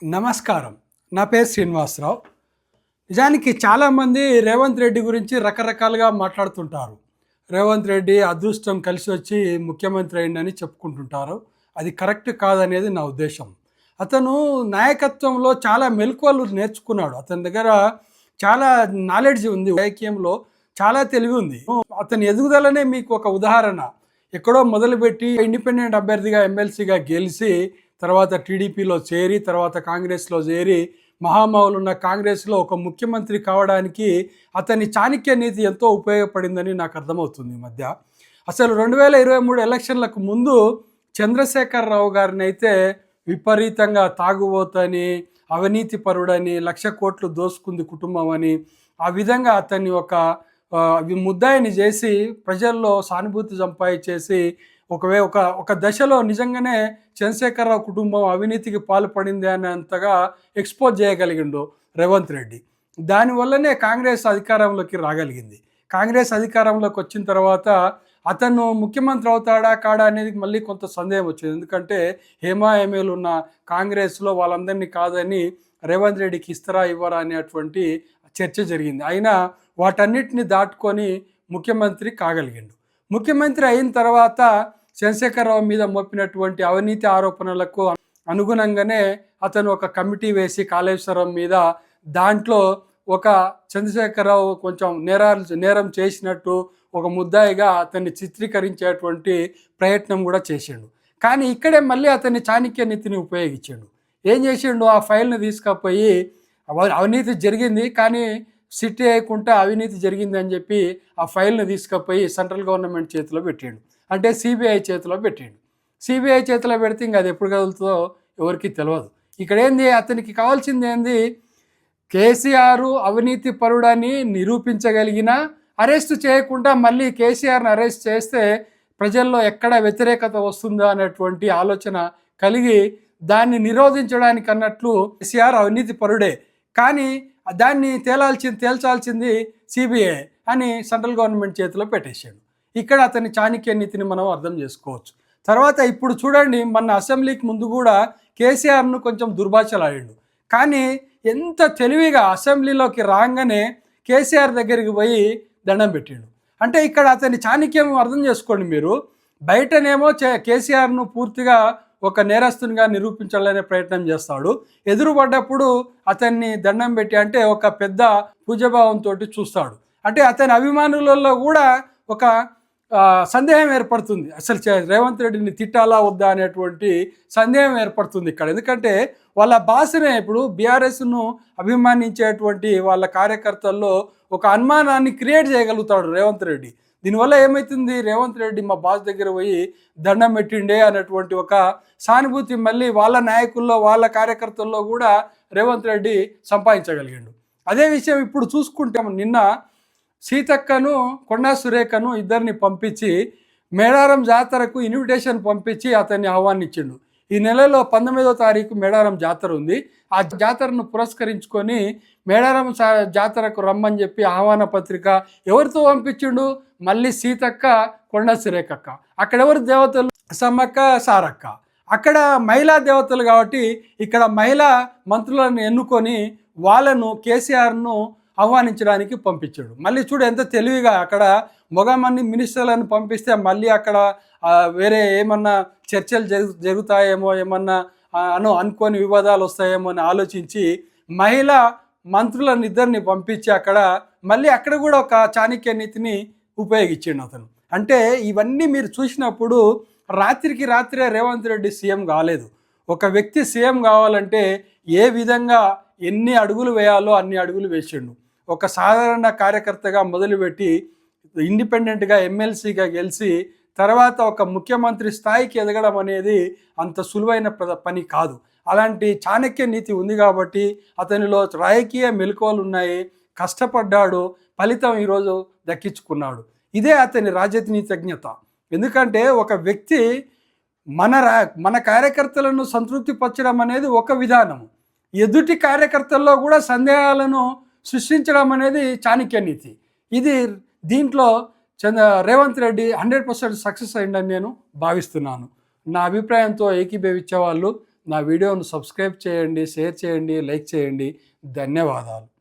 నమస్కారం. నా పేరు శ్రీనివాసరావు. నిజానికి చాలామంది రేవంత్ రెడ్డి గురించి రకరకాలుగా మాట్లాడుతుంటారు. రేవంత్ రెడ్డి అదృష్టం కలిసి వచ్చి ముఖ్యమంత్రి అయిందని చెప్పుకుంటుంటారు. అది కరెక్ట్ కాదనేది నా ఉద్దేశం. అతను నాయకత్వంలో చాలా మెలకువలు నేర్చుకున్నాడు. అతని దగ్గర చాలా నాలెడ్జ్ ఉంది. రాజకీయంలో చాలా తెలివి ఉంది. అతని ఎదుగుదలనే మీకు ఒక ఉదాహరణ. ఎక్కడో మొదలుపెట్టి ఇండిపెండెంట్ అభ్యర్థిగా ఎమ్మెల్సీగా గెలిచి తర్వాత టీడీపీలో చేరి తర్వాత కాంగ్రెస్లో చేరి మహామహులున్న కాంగ్రెస్లో ఒక ముఖ్యమంత్రి కావడానికి అతని చాణక్య నీతి ఎంతో ఉపయోగపడిందని నాకు అర్థమవుతుంది ఈ మధ్య. అసలు 2023 ఎలక్షన్లకు ముందు చంద్రశేఖరరావు గారిని అయితే విపరీతంగా తాగుబోతని, అవినీతి పరుడని, 1,00,000 కోట్లు దోసుకుంది కుటుంబం అని ఆ విధంగా అతన్ని ఒక ముద్దాయిని చేసి ప్రజల్లో సానుభూతి సంపాదించేసి ఒక దశలో నిజంగానే చంద్రశేఖరరావు కుటుంబం అవినీతికి పాల్పడింది అనేంతగా ఎక్స్పోజ్ చేయగలిగిండు రేవంత్ రెడ్డి. దానివల్లనే కాంగ్రెస్ అధికారంలోకి రాగలిగింది. కాంగ్రెస్ అధికారంలోకి వచ్చిన తర్వాత అతను ముఖ్యమంత్రి అవుతాడా కాడా అనేది మళ్ళీ కొంత సందేహం వచ్చింది. ఎందుకంటే హేమాహేమీలు ఉన్న కాంగ్రెస్లో వాళ్ళందరినీ కాదని రేవంత్ రెడ్డికి ఇస్తారా ఇవ్వరా అనేటువంటి చర్చ జరిగింది. అయినా వాటన్నిటిని దాటుకొని ముఖ్యమంత్రి కాగలిగిండు. ముఖ్యమంత్రి అయిన తర్వాత చంద్రశేఖరరావు మీద మోపినటువంటి అవినీతి ఆరోపణలకు అనుగుణంగానే అతను ఒక కమిటీ వేసి కాళేశ్వరం మీద దాంట్లో ఒక చంద్రశేఖరరావు కొంచెం నేరం చేసినట్టు ఒక ముద్దాయిగా అతన్ని చిత్రీకరించేటువంటి ప్రయత్నం కూడా చేసిండు. కానీ ఇక్కడే మళ్ళీ అతన్ని చాణక్య నీతిని ఉపయోగించాడు. ఏం చేసిండు? ఆ ఫైల్ని తీసుకుపోయి అవినీతి జరిగింది కానీ సిట్ వేయకుండా అవినీతి జరిగింది అని చెప్పి ఆ ఫైల్ని తీసుకుపోయి సెంట్రల్ గవర్నమెంట్ చేతిలో పెట్టాడు. అంటే సిబిఐ చేతిలో పెట్టాడు. సిబిఐ చేతిలో పెడితే ఇంకా అది ఎప్పుడు కదులుతుందో ఎవరికి తెలియదు. ఇక్కడ ఏంది, అతనికి కావాల్సింది ఏంది? కేసీఆర్ అవినీతి పరుడని నిరూపించగలిగిన అరెస్ట్ చేయకుండా మళ్ళీ కేసీఆర్ని అరెస్ట్ చేస్తే ప్రజల్లో ఎక్కడ వ్యతిరేకత వస్తుందో అనేటువంటి ఆలోచన కలిగి దాన్ని నిరోధించడానికి అన్నట్లు కేసీఆర్ అవినీతి పరుడే కానీ దాన్ని తేల్చాల్సింది సిబిఐ అని సెంట్రల్ గవర్నమెంట్ చేతిలో పెట్టేశాడు. ఇక్కడ అతని చాణక్య నీతిని మనం అర్థం చేసుకోవచ్చు. తర్వాత ఇప్పుడు చూడండి, మన అసెంబ్లీకి ముందు కూడా కేసీఆర్ను కొంచెం దుర్భాషలాడిండు. కానీ ఎంత తెలివిగా అసెంబ్లీలోకి రాగానే కేసీఆర్ దగ్గరికి పోయి దండం పెట్టిండు. అంటే ఇక్కడ అతని చాణక్యం అర్థం చేసుకోండి మీరు. బయటనేమో కేసీఆర్ను పూర్తిగా ఒక నేరస్తునిగా నిరూపించాలనే ప్రయత్నం చేస్తాడు. ఎదురుపడ్డప్పుడు అతన్ని దండం పెట్టి అంటే ఒక పెద్ద పూజభావంతో చూస్తాడు. అంటే అతని అభిమానులలో కూడా ఒక సందేహం ఏర్పడుతుంది. అసలు రేవంత్ రెడ్డిని తిట్టాలా వద్దా అనేటువంటి సందేహం ఏర్పడుతుంది ఇక్కడ. ఎందుకంటే వాళ్ళ బాస్నే ఇప్పుడు బీఆర్ఎస్ను అభిమానించేటువంటి వాళ్ళ కార్యకర్తల్లో ఒక అనుమానాన్ని క్రియేట్ చేయగలుగుతాడు రేవంత్ రెడ్డి. దీనివల్ల ఏమవుతుంది, రేవంత్ రెడ్డి మా బాస్ దగ్గర పోయి దండం పెట్టిండే అనేటువంటి ఒక సానుభూతి మళ్ళీ వాళ్ళ నాయకుల్లో వాళ్ళ కార్యకర్తల్లో కూడా రేవంత్ రెడ్డి సంపాదించగలిగాడు. అదే విషయం ఇప్పుడు చూసుకుంటే నిన్న సీతక్కను కొండా సురేఖను ఇద్దరిని పంపించి మేడారం జాతరకు ఇన్విటేషన్ పంపించి అతన్ని ఆహ్వానించిండు. ఈ నెలలో 19వ తారీఖు మేడారం జాతర ఉంది. ఆ జాతరను పురస్కరించుకొని మేడారం జాతరకు రమ్మని చెప్పి ఆహ్వాన పత్రిక ఎవరితో పంపించిండు? మళ్ళీ సీతక్క, కొండ సురేఖక్క. అక్కడ ఎవరు దేవతలు? సమ్మక్క, సారక్క. అక్కడ మహిళా దేవతలు కాబట్టి ఇక్కడ మహిళా మంత్రులను ఎన్నుకొని వాళ్ళను కేసీఆర్ను ఆహ్వానించడానికి పంపించాడు. మళ్ళీ చూడు ఎంత తెలివిగా, అక్కడ మగమంది మినిస్టర్లను పంపిస్తే మళ్ళీ అక్కడ వేరే ఏమన్నా చర్చలు జరుగుతాయేమో, ఏమన్నా అనుకోని వివాదాలు వస్తాయేమో అని ఆలోచించి మహిళా మంత్రులను ఇద్దరిని పంపించి మళ్ళీ అక్కడ కూడా ఒక చాణక్య నీతిని ఉపయోగించాడు అతను. అంటే ఇవన్నీ మీరు చూసినప్పుడు రాత్రికి రాత్రే రేవంత్ రెడ్డి సీఎం కాలేదు. ఒక వ్యక్తి సీఎం కావాలంటే ఏ విధంగా ఎన్ని అడుగులు వేయాలో అన్ని అడుగులు వేసిండు. ఒక సాధారణ కార్యకర్తగా మొదలుపెట్టి ఇండిపెండెంట్గా ఎమ్మెల్సీగా గెలిచి తర్వాత ఒక ముఖ్యమంత్రి స్థాయికి ఎదగడం అనేది అంత సులువైన పని కాదు. అలాంటి చాణక్య నీతి ఉంది కాబట్టి అతనిలో రాజకీయ మెలకువలు ఉన్నాయి, కష్టపడ్డాడు, ఫలితం ఈరోజు దక్కించుకున్నాడు. ఇదే అతని రాజనీతిజ్ఞత. ఎందుకంటే ఒక వ్యక్తి మన కార్యకర్తలను సంతృప్తిపరచడం అనేది ఒక విధానం, ఎదుటి కార్యకర్తల్లో కూడా సందేహాలను సృష్టించడం అనేది చాణక్య నీతి. దీంట్లో రేవంత్ రెడ్డి 100% సక్సెస్ అయిందని నేను భావిస్తున్నాను. నా అభిప్రాయంతో ఏకీభవించే వాళ్ళు నా వీడియోను సబ్స్క్రైబ్ చేయండి, షేర్ చేయండి, లైక్ చేయండి. ధన్యవాదాలు.